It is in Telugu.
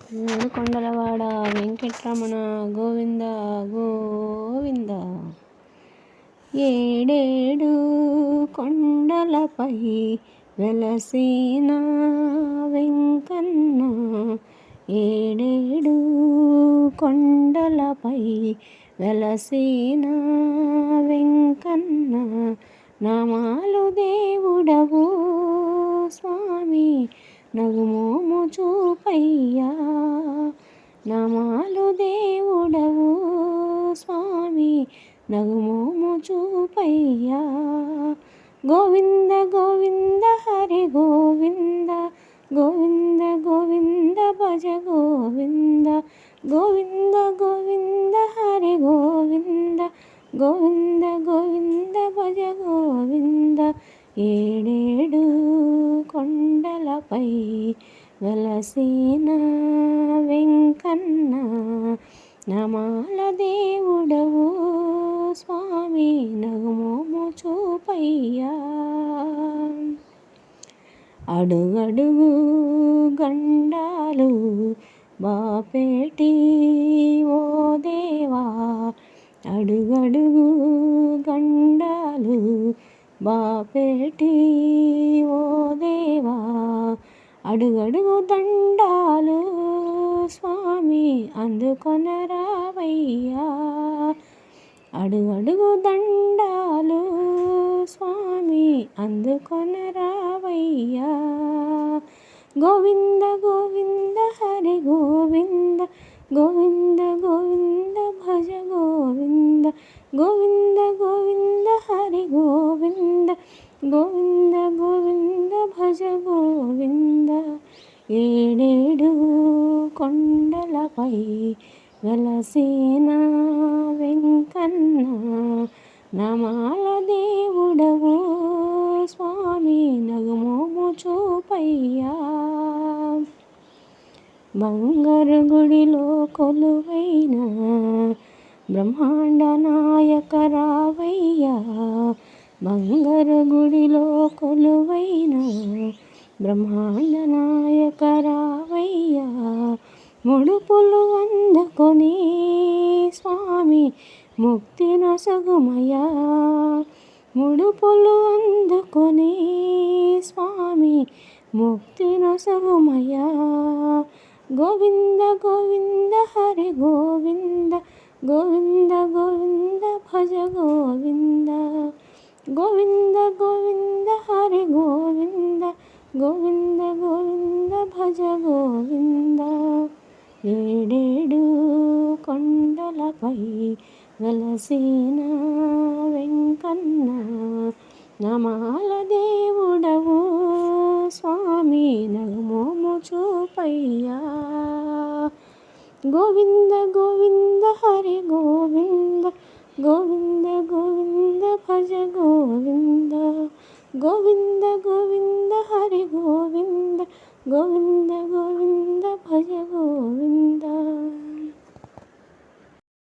ఏడుకొండలవాడ వెంకటరమణ గోవింద గోవింద. ఏడేడు కొండలపై వెలసిన వెంకన్న, ఏడేడు కొండలపై వెలసిన వెంకన్న, నామాలు దేవుడవు స్వామి నగుమోము చూపయ్యా, నామాలు దేవుడవు స్వామి నగుమోము చూపయ్యా. గోవింద గోవింద హరి గోవింద, గోవింద గోవింద భజ గోవింద, గోవింద గోవింద హరి గోవింద, గోవింద గోవింద భజ గోవింద. ఏడేడు కొండలపై వెలసిన వెంకన్న, నమాల దేవుడవు స్వామి నగుమోము చూపయ్యా. అడుగడుగు గండాలు బాపేటి ఓ దేవా, అడుగడుగు గండాలు బాపేటి ఓ దేవా, అడుగడుగు దండాలు స్వామి అందుకొనరావయ్యా, అడుగడుగు దండాలు స్వామి అందుకొనరావయ్యా. గోవింద గోవింద హరి గోవింద, గోవింద గోవింద భజ గోవింద, గోవింద గోవింద హరి గోవింద, గోవింద గోవింద భజ గోవింద. ఏడేడు కొండలపై వెలసిన వెంకన్న, నమాల దేవుడవు స్వామి నగుమోము చూపయ్యా. బంగారు గుడిలో కొలువైన బ్రహ్మాండ నాయక రావయ్యా, బంగారు గుడిలో కొలువైన బ్రహ్మాండ నాయక రావయ్యా. ముడుపులు అందుకొని స్వామి ముక్తి నొసగుమయ్యా, ముడుపులు అందుకొని స్వామి ముక్తి నొసగుమయ్యా. గోవింద గోవింద హరి గోవింద, గోవింద గోవింద భజ గోవింద, గోవింద గోవింద హరి గోవింద, గోవింద గోవింద భజ గోవింద. ఏడేడు కొండలపై వెలసిన వెంకన్న, నమాల దేవుడవు స్వామి నగుమోము చూపయ్యా. గోవింద గోవింద హరి గోవింద, గోవింద గోవింద భజ గోవింద, గోవింద గోవింద హరి గోవింద, గోవింద గోవింద భజ గోవింద.